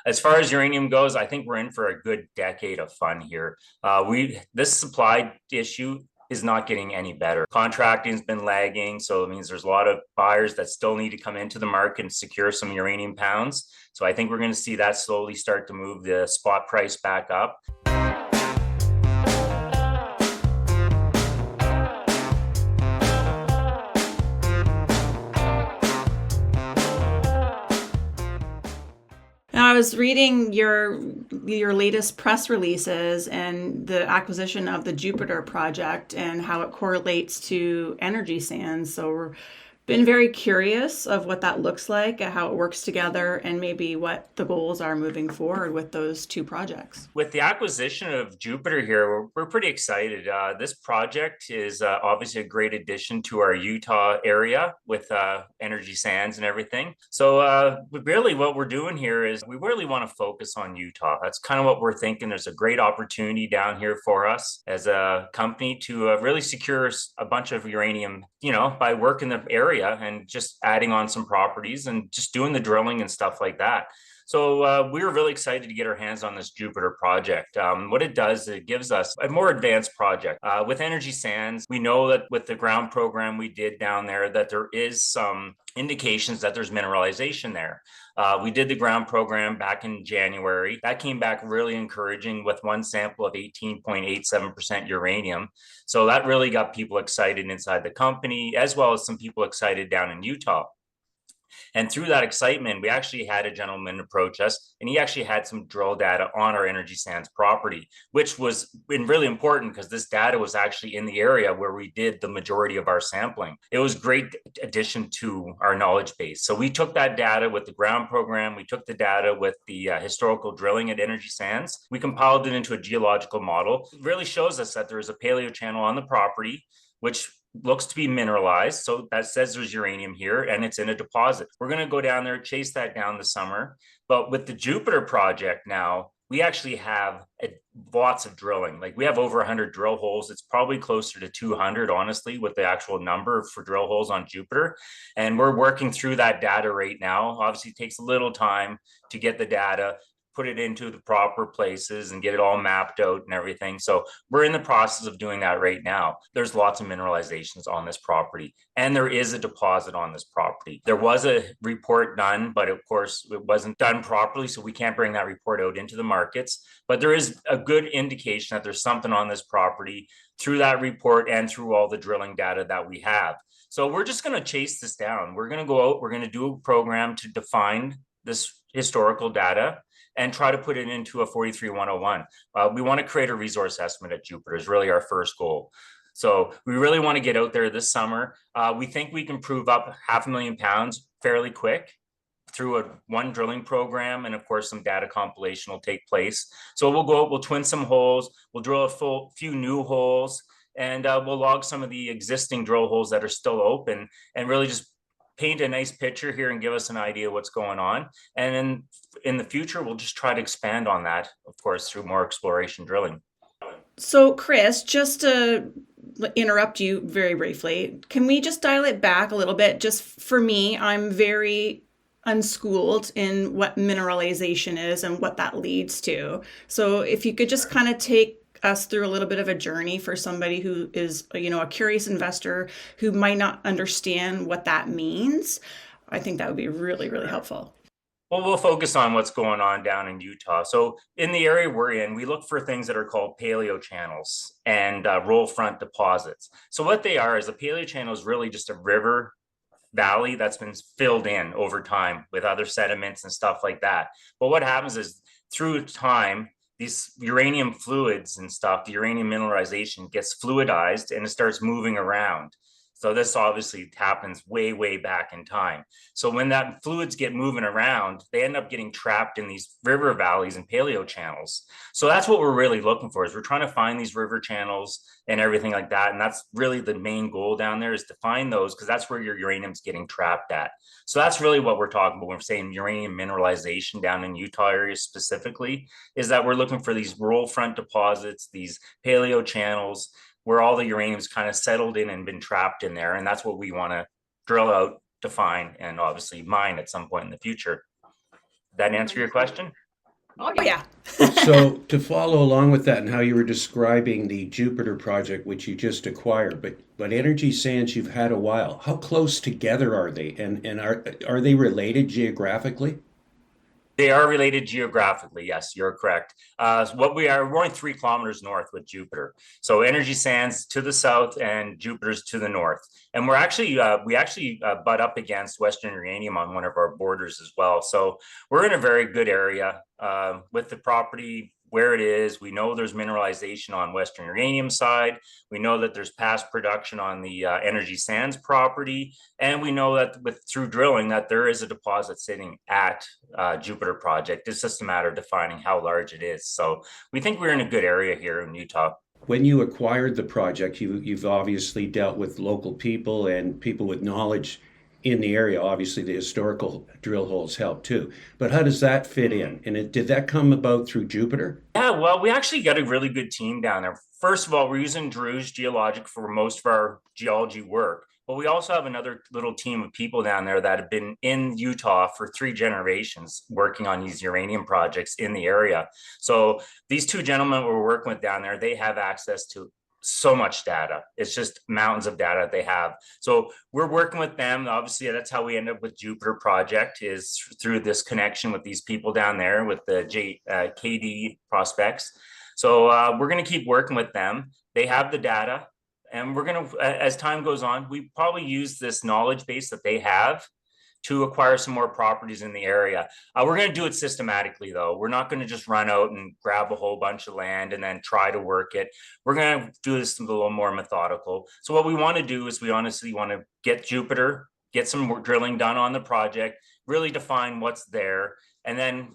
As far as uranium goes, I think we're in for a good decade of fun here. This supply issue is not getting any better. Contracting's been lagging, so it means there's a lot of buyers that still need to come into the market and secure some uranium pounds. So I think we're going to see that slowly start to move the spot price back up. Now, I was reading your latest press releases and the acquisition of the 𝗣𝗘𝗦𝗢𝗦 project and how it correlates to energy sands. So we're been very curious of what that looks like, how it works together, and maybe what the goals are moving forward with those two projects. With the acquisition of 𝗣𝗘𝗦𝗢𝗦 here, we're pretty excited. This project is obviously a great addition to our Utah area with energy sands and everything. So really what we're doing here is we really want to focus on Utah. That's kind of what we're thinking. There's a great opportunity down here for us as a company to really secure a bunch of uranium, by working the area and just adding on some properties and just doing the drilling and stuff like that. So we were really excited to get our hands on this 𝗣𝗘𝗦𝗢𝗦 project. What it does, it gives us a more advanced project. With energy sands, we know that with the ground program we did down there, that there is some indications that there's mineralization there. We did the ground program back in January. That came back really encouraging with one sample of 18.87% uranium. So that really got people excited inside the company, as well as some people excited down in Utah. And through that excitement, we actually had a gentleman approach us, and he actually had some drill data on our energy sands property, which was really important because this data was actually in the area where we did the majority of our sampling. It was a great addition to our knowledge base. So we took that data with the ground program, we took the data with the historical drilling at energy sands, we compiled it into a geological model. It really shows us that there is a paleo channel on the property, which looks to be mineralized. So that says there's uranium here and it's in a deposit. We're going to go down there, chase that down this summer. But with the 𝗣𝗘𝗦𝗢𝗦𝗢𝗦 project now, we actually have lots of drilling. Like we have over 100 drill holes. It's probably closer to 200, honestly, with the actual number for drill holes on 𝗣𝗘𝗦𝗢𝗦. And we're working through that data right now. Obviously, it takes a little time to get the data, put it into the proper places and get it all mapped out and everything. So we're in the process of doing that right now. There's lots of mineralizations on this property, and there is a deposit on this property. There was a report done, but of course it wasn't done properly, so we can't bring that report out into the markets. But there is a good indication that there's something on this property through that report and through all the drilling data that we have. So we're just going to chase this down. We're going to go out, we're going to do a program to define this historical data and try to put it into a 43-101. We want to create a resource estimate at 𝗣𝗘𝗦𝗢𝗦𝗢𝗏 is really our first goal. So we really want to get out there this summer. We think we can prove up 500,000 pounds fairly quick through one drilling program. And of course, some data compilation will take place. So we'll go out, we'll twin some holes, we'll drill a few new holes, and we'll log some of the existing drill holes that are still open and really just paint a nice picture here and give us an idea what's going on. And then in the future, we'll just try to expand on that, of course, through more exploration drilling. So, Chris, just to interrupt you very briefly, can we just dial it back a little bit? Just for me, I'm very unschooled in what mineralization is and what that leads to. So if you could just kind of take us through a little bit of a journey for somebody who is, a curious investor who might not understand what that means, I think that would be really, really helpful. Well, we'll focus on what's going on down in Utah. So in the area we're in, we look for things that are called paleo channels and roll front deposits. So what they are is a paleo channel is really just a river valley that's been filled in over time with other sediments and stuff like that. But what happens is through time, these uranium fluids and stuff, the uranium mineralization gets fluidized and it starts moving around. So this obviously happens way, way back in time. So when that fluids get moving around, they end up getting trapped in these river valleys and paleo channels. So that's what we're really looking for, is we're trying to find these river channels and everything like that. And that's really the main goal down there, is to find those, because that's where your uranium's getting trapped at. So that's really what we're talking about when we're saying uranium mineralization down in Utah area specifically, is that we're looking for these roll front deposits, these paleo channels, where all the uranium's kind of settled in and been trapped in there. And that's what we want to drill out, define, and obviously mine at some point in the future. Did that answer your question? Oh, yeah. So to follow along with that and how you were describing the Jupiter project, which you just acquired, but Energy Sands you've had a while. How close together are they, and are they related geographically? They are related geographically. Yes, you're correct. We're only 3 kilometers north with Jupiter. So Energy Sands to the south and Jupiter's to the north. And we actually butt up against Western Uranium on one of our borders as well. So we're in a very good area with the property where it is. We know there's mineralization on Western Uranium side. We know that there's past production on the Energy Sands property. And we know that through drilling that there is a deposit sitting at Jupiter project. It's just a matter of defining how large it is. So we think we're in a good area here in Utah. When you acquired the project, you've obviously dealt with local people and people with knowledge in the area. Obviously, the historical drill holes help too. But how does that fit in? And did that come about through Jupiter? Yeah, well, we actually got a really good team down there. First of all, we're using Drew's Geologic for most of our geology work. But we also have another little team of people down there that have been in Utah for 3 generations working on these uranium projects in the area. So these 2 gentlemen we're working with down there, they have access to so much data. It's just mountains of data they have. So we're working with them. Obviously, that's how we end up with Jupiter project, is through this connection with these people down there with the KD prospects. So we're going to keep working with them. They have the data. And we're going to, as time goes on, we probably use this knowledge base that they have to acquire some more properties in the area. We're going to do it systematically, though. We're not going to just run out and grab a whole bunch of land and then try to work it. We're going to do this a little more methodical. So what we want to do is we honestly want to get Jupiter, get some more drilling done on the project, really define what's there. And then,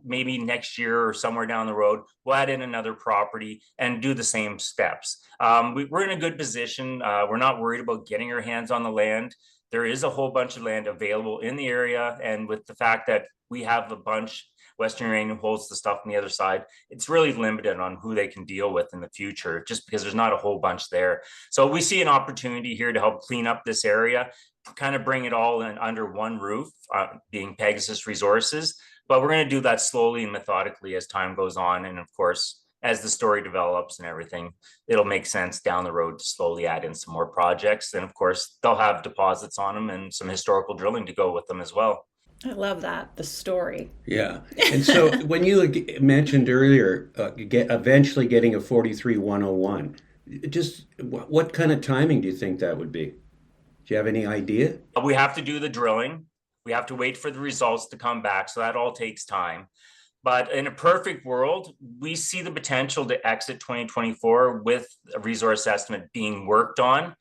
maybe next year or somewhere down the road, we'll add in another property and do the same steps. We're in a good position. We're not worried about getting our hands on the land. There is a whole bunch of land available in the area. And with the fact that we have a bunch, Western Uranium holds the stuff on the other side, it's really limited on who they can deal with in the future, just because there's not a whole bunch there. So we see an opportunity here to help clean up this area, kind of bring it all in under one roof, being Pegasus Resources. But we're going to do that slowly and methodically as time goes on. And of course, as the story develops and everything, it'll make sense down the road to slowly add in some more projects. And of course, they'll have deposits on them and some historical drilling to go with them as well. I love that, the story. Yeah. And so when you mentioned earlier, eventually getting a 43101, just what kind of timing do you think that would be? Do you have any idea? We have to do the drilling. We have to wait for the results to come back. So that all takes time. But in a perfect world, we see the potential to exit 2024 with a resource estimate being worked on.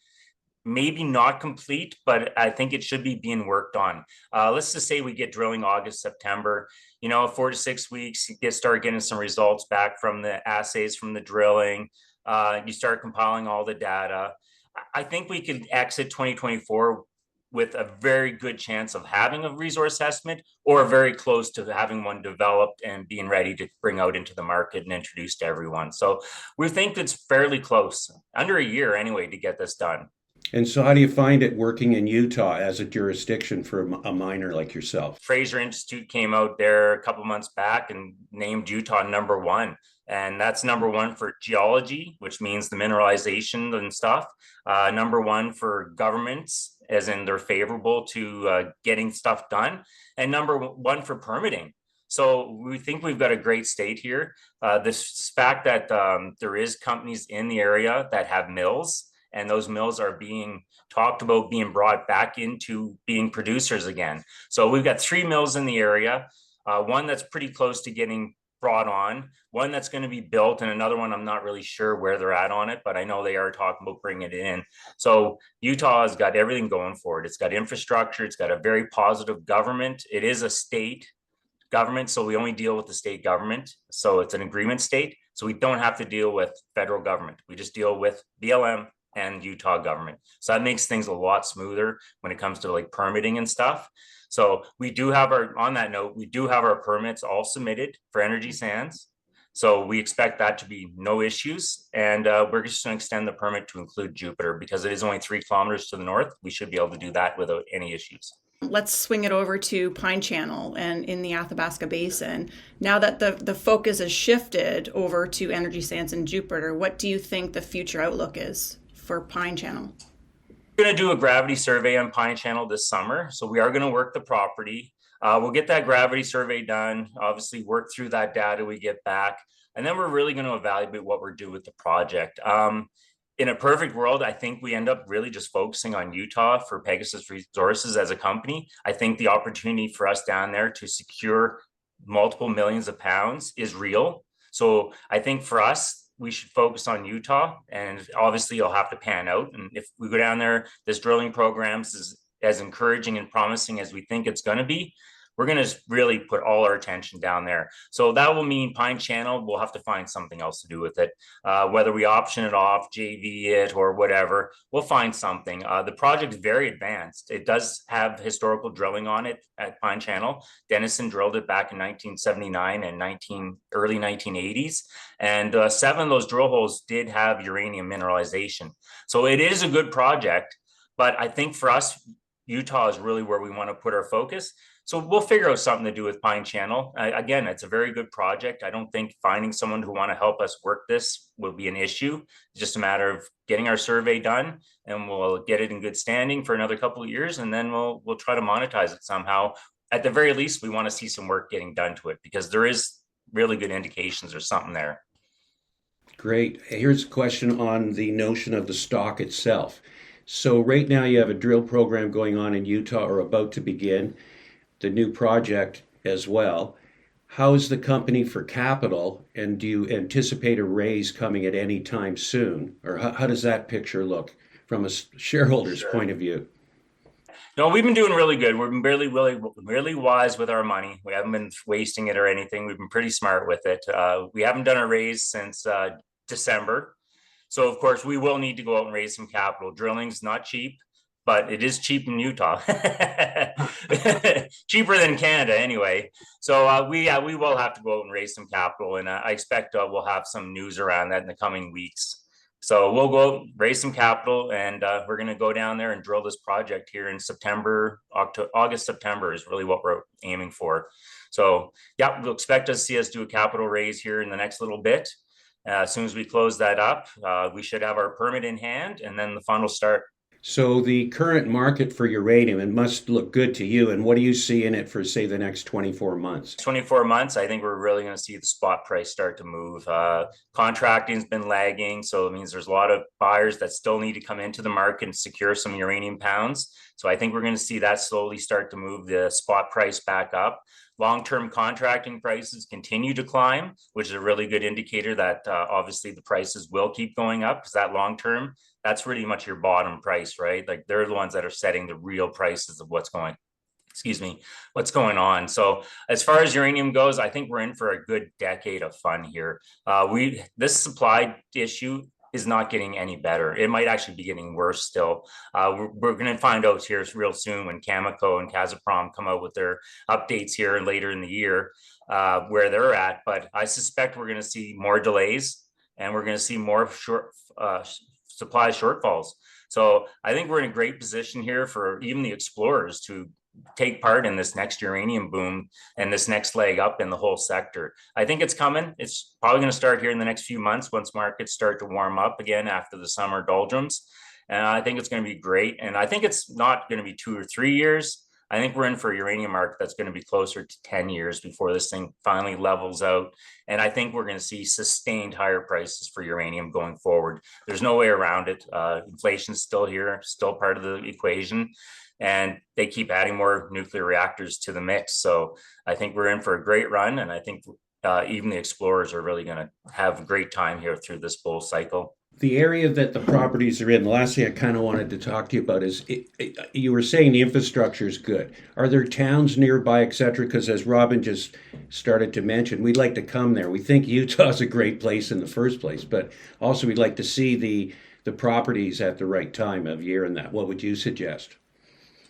Maybe not complete, but I think it should be being worked on. Let's just say we get drilling August, September, 4 to 6 weeks, you start getting some results back from the assays from the drilling. You start compiling all the data. I think we could exit 2024 with a very good chance of having a resource estimate, or very close to having one developed and being ready to bring out into the market and introduce to everyone. So we think it's fairly close, under a year anyway, to get this done. And so how do you find it working in Utah as a jurisdiction for a miner like yourself? Fraser Institute came out there a couple months back and named Utah #1. And that's #1 for geology, which means the mineralization and stuff. #1 for governments, as in they're favorable to getting stuff done. And #1 for permitting. So we think we've got a great state here. This fact that there is companies in the area that have mills, and those mills are being talked about being brought back into being producers again. So we've got 3 mills in the area, one that's pretty close to getting brought on, one that's going to be built, and another one I'm not really sure where they're at on it, but I know they are talking about bringing it in. So Utah has got everything going for it. It's got infrastructure. It's got a very positive government. It is a state government, so we only deal with the state government. So it's an agreement state. So we don't have to deal with federal government. We just deal with BLM and Utah government. So that makes things a lot smoother when it comes to like permitting and stuff. So we do have on that note, we do have our permits all submitted for Energy Sands. So we expect that to be no issues. And we're just going to extend the permit to include Jupiter because it is only 3 kilometers to the north. We should be able to do that without any issues. Let's swing it over to Pine Channel and in the Athabasca Basin. Now that the focus has shifted over to energy sands in Jupiter, what do you think the future outlook is for Pine Channel? We're going to do a gravity survey on Pine Channel this summer. So we are going to work the property. We'll get that gravity survey done, obviously work through that data we get back. And then we're really going to evaluate what we're doing with the project. In a perfect world, I think we end up really just focusing on Utah for Pegasus Resources as a company. I think the opportunity for us down there to secure multiple millions of pounds is real. So I think for us, we should focus on Utah, and obviously it'll have to pan out. And if we go down there, this drilling program is as encouraging and promising as we think it's going to be. We're going to really put all our attention down there. So that will mean Pine Channel, we'll have to find something else to do with it. Whether we option it off, JV it, or whatever, we'll find something. The project is very advanced. It does have historical drilling on it at Pine Channel. Denison drilled it back in 1979 and early 1980s. And 7 of those drill holes did have uranium mineralization. So it is a good project, but I think for us, Utah is really where we want to put our focus. So we'll figure out something to do with Pine Channel. Again, it's a very good project. I don't think finding someone who want to help us work this will be an issue. It's just a matter of getting our survey done, and we'll get it in good standing for another couple of years, and then we'll try to monetize it somehow. At the very least, we want to see some work getting done to it because there is really good indications there's something there. Great. Here's a question on the notion of the stock itself. So right now you have a drill program going on in Utah or about to begin, the new project as well. How is the company for capital, and do you anticipate a raise coming at any time soon? Or how does that picture look from a shareholder's point of view? No, we've been doing really good. We've been really wise with our money. We haven't been wasting it or anything. We've been pretty smart with it. We haven't done a raise since December. So, of course, we will need to go out and raise some capital. Drilling's not cheap, but it is cheap in Utah. Cheaper than Canada anyway. So we will have to go out and raise some capital. And I expect we'll have some news around that in the coming weeks. So we'll go raise some capital, and we're going to go down there and drill this project here in September, August, September is really what we're aiming for. So, yeah, we'll expect to see us do a capital raise here in the next little bit. As soon as we close that up, we should have our permit in hand, and then the fun will start. So the current market for uranium, it must look good to you. And what do you see in it for, say, the next 24 months? 24 months, I think we're really going to see the spot price start to move. Contracting's been lagging, so it means there's a lot of buyers that still need to come into the market and secure some uranium pounds. So I think we're going to see that slowly start to move the spot price back up. Long-term contracting prices continue to climb, which is a really good indicator that obviously the prices will keep going up, because that long-term, that's really much your bottom price, right? Like they're the ones that are setting the real prices of what's going on. So as far as uranium goes, I think we're in for a good decade of fun here. This supply issue is not getting any better. It might actually be getting worse still. We're going to find out here real soon when Cameco and Kazatomprom come out with their updates here and later in the year where they're at. But I suspect we're going to see more delays, and we're going to see more supply shortfalls. So I think we're in a great position here for even the explorers to take part in this next uranium boom and this next leg up in the whole sector. I think it's coming. It's probably going to start here in the next few months once markets start to warm up again after the summer doldrums. And I think it's going to be great. And I think it's not going to be 2 or 3 years. I think we're in for a uranium market that's going to be closer to 10 years before this thing finally levels out. And I think we're going to see sustained higher prices for uranium going forward. There's no way around it. Inflation's still here, still part of the equation. And they keep adding more nuclear reactors to the mix. So I think we're in for a great run. And I think even the explorers are really going to have a great time here through this bull cycle. The area that the properties are in, the last thing I kind of wanted to talk to you about is, you were saying the infrastructure is good. Are there towns nearby, et cetera? Because as Robin just started to mention, we'd like to come there. We think Utah's a great place in the first place, but also we'd like to see the properties at the right time of year and that. What would you suggest?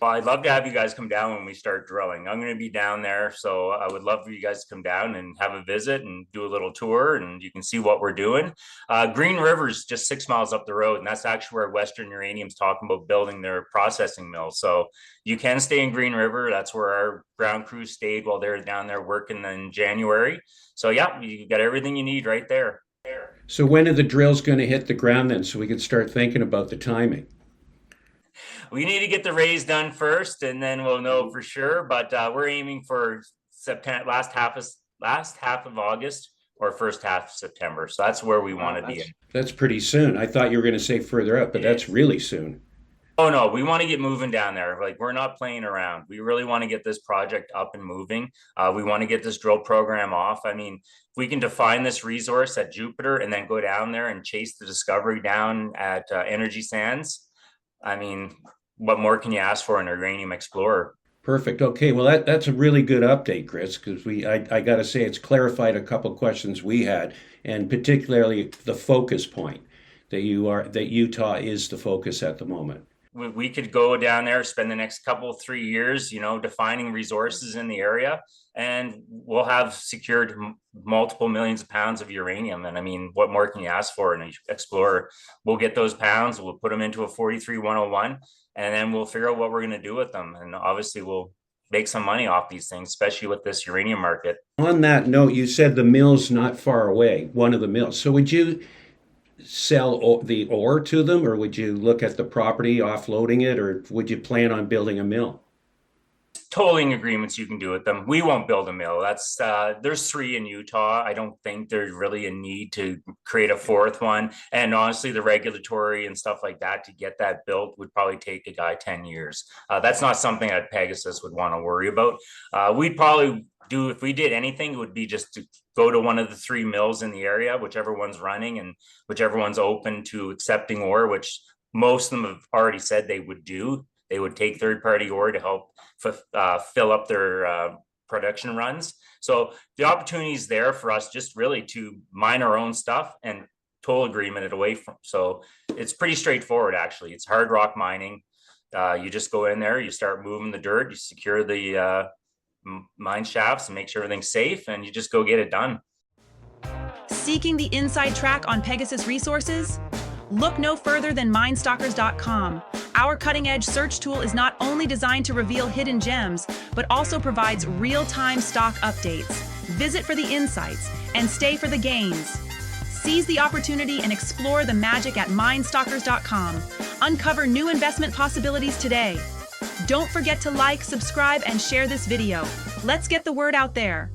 Well, I'd love to have you guys come down when we start drilling. I'm going to be down there, so I would love for you guys to come down and have a visit and do a little tour, and you can see what we're doing. Green River's just 6 miles up the road, and that's actually where Western Uranium's talking about building their processing mill. So you can stay in Green River. That's where our ground crew stayed while they were down there working in January. So yeah, you got everything you need right there. So when are the drills going to hit the ground then, so we can start thinking about the timing? We need to get the raise done first, and then we'll know for sure. But we're aiming for September, last half of August or first half of September. So that's where we want to be. That's pretty soon. I thought you were going to say further up, but that's really soon. Oh no, we want to get moving down there. Like, we're not playing around. We really want to get this project up and moving. We want to get this drill program off. I mean, if we can define this resource at Jupiter and then go down there and chase the discovery down at Energy Sands, I mean, what more can you ask for in a uranium explorer? Perfect. Okay, well that's a really good update, Chris, because I got to say it's clarified a couple of questions we had, and particularly the focus point that Utah is the focus at the moment. We could go down there, spend the next 3 years, defining resources in the area, and we'll have secured multiple millions of pounds of uranium. And I mean, what more can you ask for in an explorer? We'll get those pounds, we'll put them into a 43-101, and then we'll figure out what we're going to do with them. And obviously we'll make some money off these things, especially with this uranium market. On that note, you said the mill's not far away, one of the mills. So would you sell the ore to them, or would you look at the property, offloading it, or would you plan on building a mill? Tolling agreements you can do with them. We won't build a mill. That's there's 3 in Utah. I don't think there's really a need to create a 4th one. And honestly, the regulatory and stuff like that to get that built would probably take a guy 10 years. That's not something that Pegasus would want to worry about. We'd probably do, if we did anything, it would be just to go to one of the 3 mills in the area, whichever one's running and whichever one's open to accepting ore, which most of them have already said they would do. They would take third-party ore to help fill up their production runs. So the opportunity is there for us just really to mine our own stuff and toll agreement it away from. So it's pretty straightforward, actually. It's hard rock mining. You just go in there, you start moving the dirt, you secure the mine shafts and make sure everything's safe, and you just go get it done. Seeking the inside track on Pegasus Resources? Look no further than minestalkers.com. Our cutting-edge search tool is not only designed to reveal hidden gems, but also provides real-time stock updates. Visit for the insights and stay for the gains. Seize the opportunity and explore the magic at minestalkers.com. Uncover new investment possibilities today. Don't forget to like, subscribe, and share this video. Let's get the word out there.